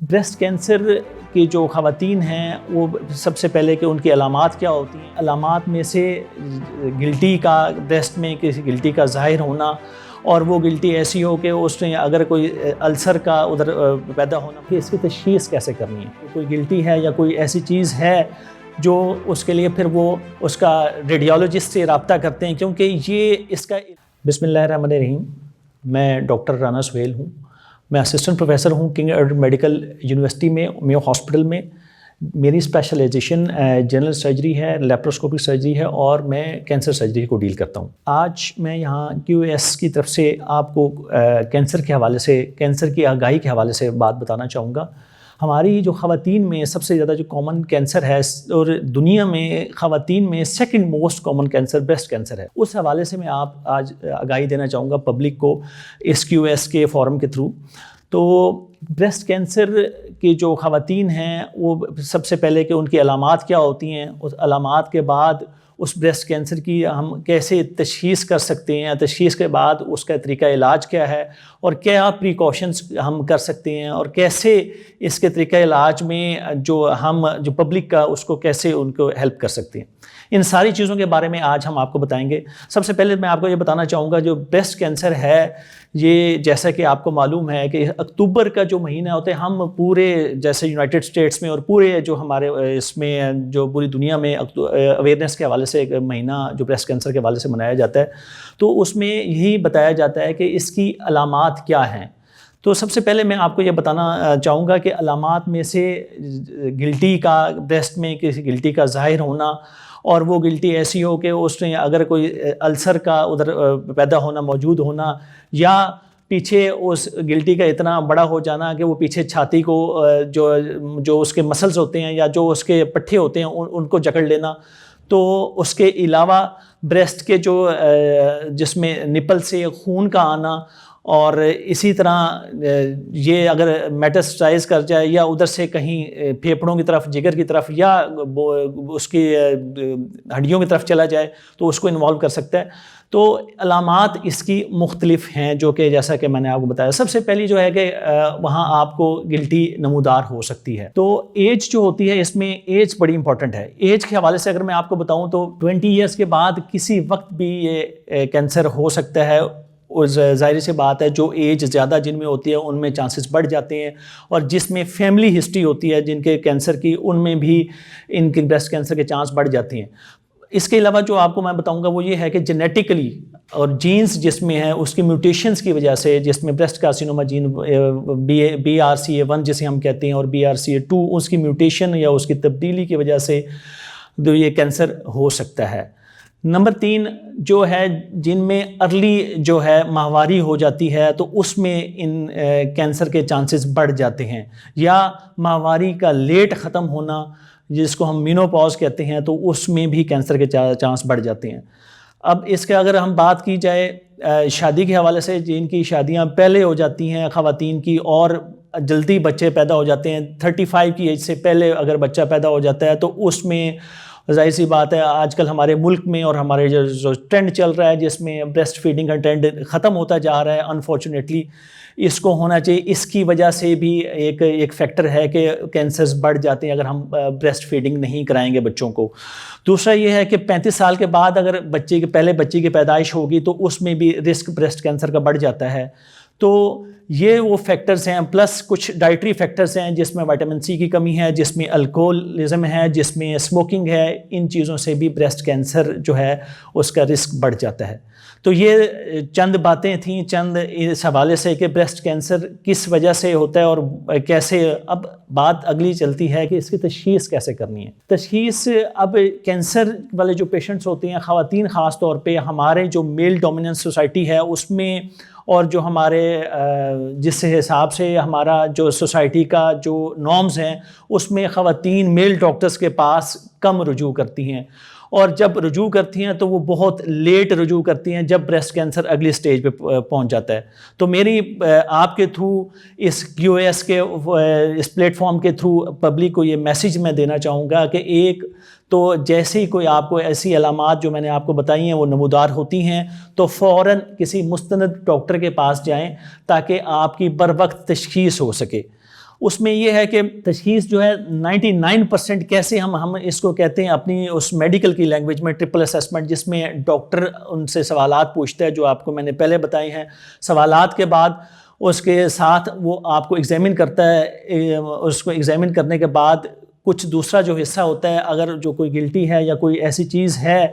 Breast cancer کی جو خواتین ہیں وہ سب سے پہلے کہ ان کی علامات کیا ہوتی ہیں. علامات میں سے گلٹی کا بریسٹ میں کسی گلٹی کا ظاہر ہونا، اور وہ گلٹی ایسی ہو کہ اس میں اگر کوئی السر کا ادھر پیدا ہونا. کہ اس کی تشخیص کیسے کرنی ہے، کوئی گلٹی ہے یا کوئی ایسی چیز ہے جو اس کے لیے پھر وہ اس کا ریڈیولوجسٹ سے رابطہ کرتے ہیں، کیونکہ یہ اس کا. بسم اللہ الرحمن الرحیم. میں ڈاکٹر رانا سہیل ہوں. میں اسسٹنٹ پروفیسر ہوں کنگ ایڈورڈ میڈیکل یونیورسٹی میں، میو ہاسپٹل میں. میری اسپیشلائزیشن جنرل سرجری ہے، لیپروسکوپک سرجری ہے، اور میں کینسر سرجری کو ڈیل کرتا ہوں. آج میں یہاں QS کی طرف سے آپ کو کینسر کے حوالے سے، کینسر کی آگاہی کے حوالے سے بات بتانا چاہوں گا. ہماری جو خواتین میں سب سے زیادہ جو کامن کینسر ہے، اور دنیا میں خواتین میں second most common cancer breast cancer ہے. اس حوالے سے میں آپ آج آگاہی دینا چاہوں گا پبلک کو اس QS کے فورم کے تھرو. تو بریسٹ کینسر کی جو خواتین ہیں وہ سب سے پہلے کہ ان کی علامات کیا ہوتی ہیں، اس علامات کے بعد اس بریسٹ کینسر کی ہم کیسے تشخیص کر سکتے ہیں، تشخیص کے بعد اس کا طریقہ علاج کیا ہے، اور کیا پریکاشنز ہم کر سکتے ہیں، اور کیسے اس کے طریقہ علاج میں جو پبلک کا اس کو کیسے ان کو ہیلپ کر سکتے ہیں. ان ساری چیزوں کے بارے میں آج ہم آپ کو بتائیں گے. سب سے پہلے میں آپ کو یہ بتانا چاہوں گا جو بریسٹ کینسر ہے، یہ جیسا کہ آپ کو معلوم ہے کہ اکتوبر کا جو مہینہ ہوتا ہے، ہم پورے جیسے یونائٹڈ اسٹیٹس میں اور پورے جو ہمارے اس میں جو پوری دنیا میں اویئرنیس کے حوالے سے ایک مہینہ جو بریسٹ کینسر کے حوالے سے منایا جاتا ہے، تو اس میں یہی بتایا جاتا ہے کہ اس کی علامات کیا ہیں. تو سب سے پہلے میں آپ کو یہ بتانا چاہوں گا کہ علامات میں سے گلٹی کا بریسٹ میں کسی گلٹی کا ظاہر ہونا، اور وہ گلٹی ایسی ہو کہ اس میں اگر کوئی السر کا ادھر پیدا ہونا، موجود ہونا، یا پیچھے اس گلٹی کا اتنا بڑا ہو جانا کہ وہ پیچھے چھاتی کو جو اس کے مسلز ہوتے ہیں یا جو اس کے پٹھے ہوتے ہیں ان کو جکڑ لینا. تو اس کے علاوہ بریسٹ کے جس میں نپل سے خون کا آنا، اور اسی طرح یہ اگر میٹاسٹائز کر جائے یا ادھر سے کہیں پھیپھڑوں کی طرف، جگر کی طرف، یا اس کی ہڈیوں کی طرف چلا جائے تو اس کو انوالو کر سکتا ہے. تو علامات اس کی مختلف ہیں، جو کہ جیسا کہ میں نے آپ کو بتایا. سب سے پہلی جو ہے کہ وہاں آپ کو گلٹی نمودار ہو سکتی ہے. تو ایج جو ہوتی ہے، اس میں ایج بڑی امپورٹنٹ ہے. ایج کے حوالے سے اگر میں آپ کو بتاؤں تو 20 ایئرس کے بعد کسی وقت بھی یہ کینسر ہو سکتا ہے. اور ظاہر سی بات ہے جو ایج زیادہ جن میں ہوتی ہے ان میں چانسز بڑھ جاتے ہیں، اور جس میں فیملی ہسٹری ہوتی ہے جن کے کینسر کی، ان میں بھی ان کے بریسٹ کینسر کے چانس بڑھ جاتے ہیں. اس کے علاوہ جو آپ کو میں بتاؤں گا وہ یہ ہے کہ جینیٹیکلی اور جینز جس میں ہیں اس کی میوٹیشنز کی وجہ سے، جس میں بریسٹ کارسینوما جین BRCA1 جسے ہم کہتے ہیں، اور BRCA2 اس کی میوٹیشن یا اس کی تبدیلی کی وجہ سے یہ کینسر ہو سکتا ہے. نمبر 3 جو ہے جن میں ارلی جو ہے ماہواری ہو جاتی ہے، تو اس میں ان کینسر کے چانسز بڑھ جاتے ہیں. یا ماہواری کا لیٹ ختم ہونا جس کو ہم مینوپاز کہتے ہیں، تو اس میں بھی کینسر کے چانس بڑھ جاتے ہیں. اب اس کے اگر ہم بات کی جائے شادی کے حوالے سے، جن کی شادیاں پہلے ہو جاتی ہیں خواتین کی، اور جلدی بچے پیدا ہو جاتے ہیں، 35 کی ایج سے پہلے اگر بچہ پیدا ہو جاتا ہے، تو اس میں ظاہر سی بات ہے آج کل ہمارے ملک میں اور ہمارے جو ٹرینڈ چل رہا ہے جس میں بریسٹ فیڈنگ کا ٹرینڈ ختم ہوتا جا رہا ہے، انفارچونیٹلی اس کو ہونا چاہیے. اس کی وجہ سے بھی ایک فیکٹر ہے کہ کینسرز بڑھ جاتے ہیں اگر ہم بریسٹ فیڈنگ نہیں کرائیں گے بچوں کو. دوسرا یہ ہے کہ 35 سال کے بعد اگر پہلے بچے کی پیدائش ہوگی تو اس میں بھی رسک بریسٹ کینسر کا بڑھ جاتا ہے. تو یہ وہ فیکٹرز ہیں، پلس کچھ ڈائٹری فیکٹرز ہیں جس میں وٹامن C کی کمی ہے، جس میں الکوہولزم ہے، جس میں اسموکنگ ہے. ان چیزوں سے بھی بریسٹ کینسر جو ہے اس کا رسک بڑھ جاتا ہے. تو یہ چند باتیں تھیں، چند اس حوالے سے کہ بریسٹ کینسر کس وجہ سے ہوتا ہے اور کیسے. اب بات اگلی چلتی ہے کہ اس کی تشخیص کیسے کرنی ہے. تشخیص، اب کینسر والے جو پیشنٹس ہوتے ہیں، خواتین خاص طور پہ، ہمارے جو میل ڈومیننس سوسائٹی ہے اس میں، اور جو ہمارے جس حساب سے ہمارا جو سوسائٹی کا جو نارمز ہیں اس میں خواتین میل ڈاکٹرز کے پاس کم رجوع کرتی ہیں، اور جب رجوع کرتی ہیں تو وہ بہت لیٹ رجوع کرتی ہیں جب بریسٹ کینسر اگلی سٹیج پہ پہنچ جاتا ہے. تو میری آپ کے تھرو اس QS کے اس پلیٹ فارم کے تھرو پبلک کو یہ میسیج میں دینا چاہوں گا کہ ایک تو جیسے ہی کوئی آپ کو ایسی علامات جو میں نے آپ کو بتائی ہیں وہ نمودار ہوتی ہیں تو فوراً کسی مستند ڈاکٹر کے پاس جائیں تاکہ آپ کی بر وقت تشخیص ہو سکے. اس میں یہ ہے کہ تشخیص جو ہے 99% کیسے ہم اس کو کہتے ہیں اپنی اس میڈیکل کی لینگویج میں ٹرپل اسیسمنٹ، جس میں ڈاکٹر ان سے سوالات پوچھتا ہے جو آپ کو میں نے پہلے بتائے ہیں. سوالات کے بعد اس کے ساتھ وہ آپ کو ایگزامن کرتا ہے. اس کو ایگزامن کرنے کے بعد کچھ دوسرا جو حصہ ہوتا ہے، اگر جو کوئی گلٹی ہے یا کوئی ایسی چیز ہے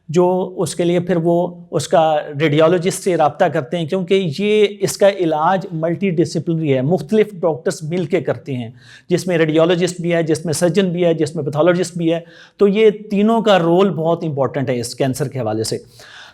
جو اس کے لیے پھر وہ اس کا ریڈیولوجسٹ سے رابطہ کرتے ہیں، کیونکہ اس کا علاج ملٹی ڈسپلنری ہے، مختلف ڈاکٹرز مل کے کرتے ہیں، جس میں ریڈیولوجسٹ بھی ہے، جس میں سرجن بھی ہے، جس میں پیتھولوجسٹ بھی ہے. تو یہ تینوں کا رول بہت امپورٹنٹ ہے اس کینسر کے حوالے سے.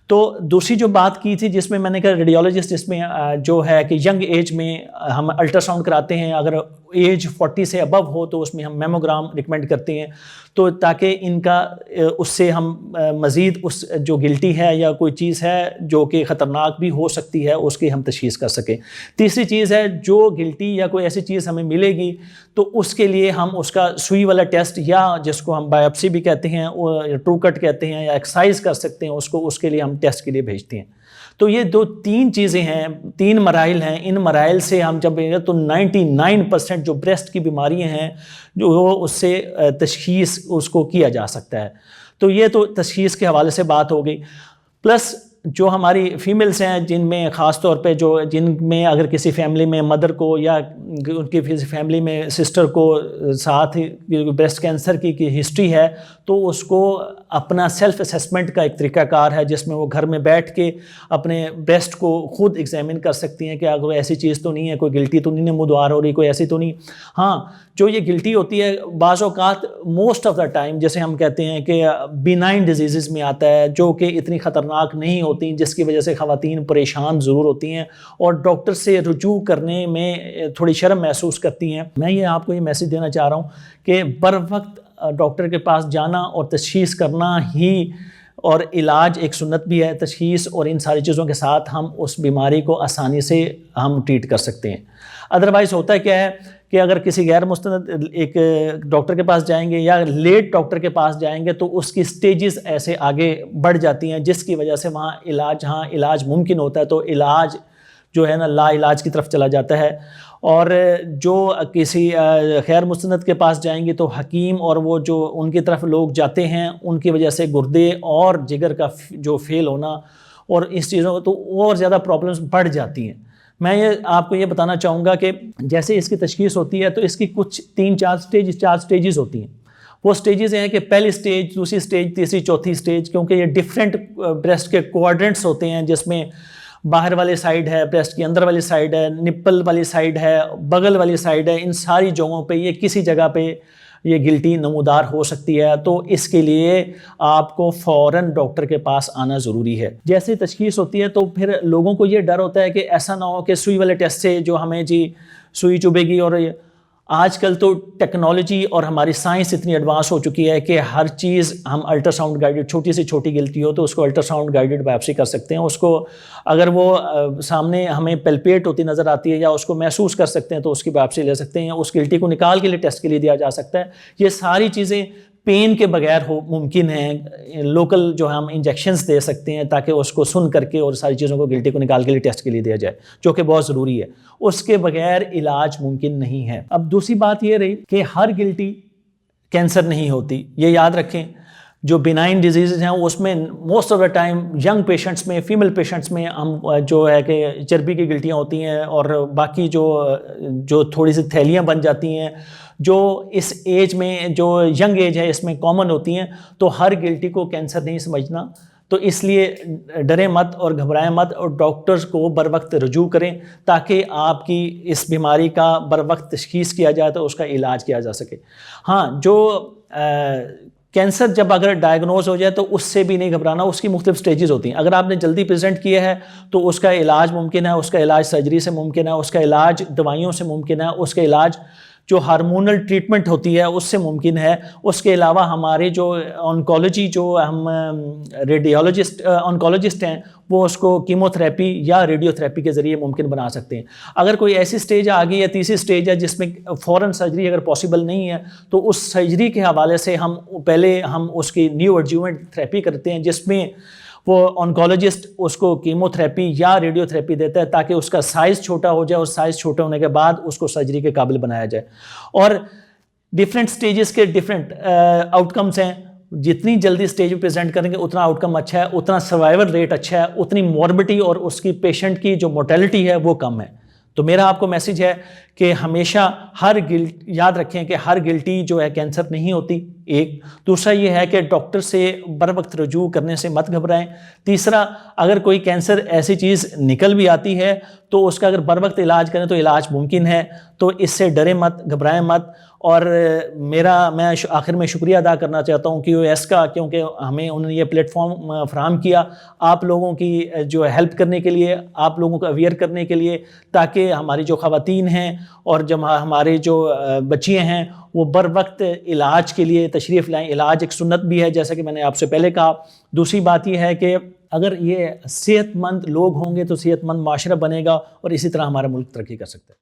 تو دوسری جو بات کی تھی جس میں میں نے کہا ریڈیولوجسٹ، اس میں جو ہے کہ ینگ ایج میں ہم الٹرا ساؤنڈ کراتے ہیں، اگر ایج 40 سے ابو ہو تو اس میں ہم میموگرام ریکمینڈ کرتے ہیں، تو تاکہ ان کا اس سے ہم مزید اس جو گلٹی ہے یا کوئی چیز ہے جو کہ خطرناک بھی ہو سکتی ہے اس کی ہم تشخیص کر سکیں. تیسری چیز ہے جو گلٹی یا کوئی ایسی چیز ہمیں ملے گی تو اس کے لیے ہم اس کا سوئی والا ٹیسٹ یا جس کو ہم بایوپسی بھی کہتے ہیں، ٹرو کٹ کہتے ہیں، یا ایکسرسائز کر سکتے ہیں اس کے لیے ہم ٹیسٹ کے لیے بھیجتے ہیں. تو یہ تین چیزیں ہیں، 3 مراحل ہیں. ان مراحل سے ہم جب تو 99% جو بریسٹ کی بیماریاں ہیں جو اس سے تشخیص اس کو کیا جا سکتا ہے. تو یہ تو تشخیص کے حوالے سے بات ہو گئی. پلس جو ہماری فیمیلز ہیں جن میں خاص طور پہ جن میں اگر کسی فیملی میں مدر کو یا ان کی فیملی میں سسٹر کو ساتھ بریسٹ کینسر کی ہسٹری ہے، تو اس کو اپنا سیلف اسیسمنٹ کا ایک طریقہ کار ہے جس میں وہ گھر میں بیٹھ کے اپنے بریسٹ کو خود ایگزامن کر سکتی ہیں کہ اگر ایسی چیز تو نہیں ہے، کوئی گلٹی تو نہیں ہے مدوار ہو رہی، کوئی ایسی تو نہیں. ہاں جو یہ گلٹی ہوتی ہے بعض اوقات موسٹ آف دا ٹائم جیسے ہم کہتے ہیں کہ بینائن ڈیزیزز میں آتا ہے جو کہ اتنی خطرناک نہیں ہوتی، جس کی وجہ سے خواتین پریشان ضرور ہوتی ہیں اور ڈاکٹر سے رجوع کرنے میں تھوڑی شرم محسوس کرتی ہیں. میں یہ آپ کو یہ میسیج دینا چاہ رہا ہوں کہ بر وقت ڈاکٹر کے پاس جانا اور تشخیص کرنا ہی، اور علاج ایک سنت بھی ہے، تشخیص اور ان ساری چیزوں کے ساتھ ہم اس بیماری کو آسانی سے ہم ٹریٹ کر سکتے ہیں. ادروائز ہوتا ہے کیا ہے کہ اگر کسی غیر مستند ایک ڈاکٹر کے پاس جائیں گے یا لیٹ ڈاکٹر کے پاس جائیں گے تو اس کی سٹیجز ایسے آگے بڑھ جاتی ہیں، جس کی وجہ سے وہاں علاج ممکن ہوتا ہے تو علاج جو ہے نا لا علاج کی طرف چلا جاتا ہے. اور جو کسی غیر مستند کے پاس جائیں گے تو حکیم اور وہ جو ان کی طرف لوگ جاتے ہیں ان کی وجہ سے گردے اور جگر کا جو فیل ہونا اور اس چیزوں تو اور زیادہ پرابلمز بڑھ جاتی ہیں. میں آپ کو یہ بتانا چاہوں گا کہ جیسے اس کی تشخیص ہوتی ہے تو اس کی کچھ 4 سٹیجز ہوتی ہیں. وہ سٹیجز ہیں کہ پہلی سٹیج، دوسری سٹیج، تیسری، چوتھی سٹیج، کیونکہ یہ ڈیفرنٹ بریسٹ کے کوارڈرنٹس ہوتے ہیں جس میں باہر والی سائیڈ ہے، بریسٹ کی اندر والی سائیڈ ہے، نپل والی سائیڈ ہے، بغل والی سائیڈ ہے. ان ساری جگہوں پہ یہ کسی جگہ پہ یہ گلٹی نمودار ہو سکتی ہے. تو اس کے لیے آپ کو فوراً ڈاکٹر کے پاس آنا ضروری ہے. جیسے تشخیص ہوتی ہے تو پھر لوگوں کو یہ ڈر ہوتا ہے کہ ایسا نہ ہو کہ سوئی والے ٹیسٹ سے جو ہمیں سوئی چبھے گی. اور آج کل تو ٹیکنالوجی اور ہماری سائنس اتنی ایڈوانس ہو چکی ہے کہ ہر چیز ہم الٹرا ساؤنڈ گائیڈڈ، چھوٹی سے چھوٹی گلٹی ہو تو اس کو الٹرا ساؤنڈ گائیڈڈ بایوپسی کر سکتے ہیں. اس کو اگر وہ سامنے ہمیں پلپیٹ ہوتی نظر آتی ہے یا اس کو محسوس کر سکتے ہیں تو اس کی بایوپسی لے سکتے ہیں. اس گلٹی کو نکال کے لیے ٹیسٹ کے لیے دیا جا سکتا ہے. یہ ساری چیزیں پین کے بغیر ممکن ہیں. لوکل جو ہم انجیکشنز دے سکتے ہیں تاکہ اس کو سن کر کے اور ساری چیزوں کو گلٹی کو نکال کے لیے ٹیسٹ کے لیے دیا جائے، جو کہ بہت ضروری ہے. اس کے بغیر علاج ممکن نہیں ہے. اب دوسری بات یہ رہی کہ ہر گلٹی کینسر نہیں ہوتی. یہ یاد رکھیں جو بینائن ڈیزیزز ہیں اس میں most of the time young patients میں، فیمیل پیشنٹس میں ہم جو ہے کہ چربی کی گلٹیاں ہوتی ہیں اور باقی جو تھوڑی سی تھیلیاں بن جاتی ہیں جو اس ایج میں، جو ینگ ایج ہے اس میں کامن ہوتی ہیں. تو ہر گلٹی کو کینسر نہیں سمجھنا. تو اس لیے ڈریں مت اور گھبرائیں مت اور ڈاکٹرز کو بر وقت رجوع کریں تاکہ آپ کی اس بیماری کا بر وقت تشخیص کیا جائے تو اس کا علاج کیا جا سکے. ہاں جو کینسر جب اگر ڈائیگنوز ہو جائے تو اس سے بھی نہیں گھبرانا. اس کی مختلف سٹیجز ہوتی ہیں. اگر آپ نے جلدی پریزنٹ کیا ہے تو اس کا علاج ممکن ہے، اس کا علاج سرجری سے ممکن ہے، اس کا علاج دوائیوں سے ممکن ہے، اس کا علاج جو ہارمونل ٹریٹمنٹ ہوتی ہے اس سے ممکن ہے. اس کے علاوہ ہمارے جو آنکولوجی جو ہم آنکولوجسٹ ہیں وہ اس کو کیمو تھراپی یا ریڈیو تھراپی کے ذریعے ممکن بنا سکتے ہیں. اگر کوئی ایسی سٹیج آ گئی ہے، تیسری سٹیج ہے جس میں فوراً سرجری اگر پاسبل نہیں ہے تو اس سرجری کے حوالے سے ہم اس کی نیو ایڈجوونٹ تھراپی کرتے ہیں جس میں وہ آنکولوجسٹ اس کو کیمو تھراپی یا ریڈیو تھراپی دیتا ہے تاکہ اس کا سائز چھوٹا ہو جائے، اور سائز چھوٹے ہونے کے بعد اس کو سرجری کے قابل بنایا جائے. اور ڈفرینٹ سٹیجز کے ڈفرینٹ آؤٹ کمس ہیں. جتنی جلدی اسٹیج پہ پریزنٹ کریں گے اتنا آؤٹ کم اچھا ہے، اتنا سروائیول ریٹ اچھا ہے، اتنی موربٹی اور اس کی پیشنٹ کی جو مورٹیلٹی ہے وہ کم ہے. تو میرا آپ کو میسیج ہے کہ ہمیشہ یاد رکھیں کہ ہر گلٹی جو ہے کینسر نہیں ہوتی. ایک دوسرا یہ ہے کہ ڈاکٹر سے بر وقت رجوع کرنے سے مت گھبرائیں. تیسرا، اگر کوئی کینسر ایسی چیز نکل بھی آتی ہے تو اس کا اگر بر وقت علاج کریں تو علاج ممکن ہے. تو اس سے ڈریں مت، گھبرائیں مت. اور میں آخر میں شکریہ ادا کرنا چاہتا ہوں QOS کا، کیونکہ ہمیں انہوں نے یہ پلیٹ فارم فراہم کیا آپ لوگوں کی جو ہیلپ کرنے کے لیے، آپ لوگوں کو اویئر کرنے کے لیے، تاکہ ہماری جو خواتین ہیں اور جب ہمارے جو بچیاں ہیں وہ بر وقت علاج کے لیے تشریف لائیں. علاج ایک سنت بھی ہے جیسا کہ میں نے آپ سے پہلے کہا. دوسری بات یہ ہے کہ اگر یہ صحت مند لوگ ہوں گے تو صحت مند معاشرہ بنے گا، اور اسی طرح ہمارا ملک ترقی کر سکتا ہے.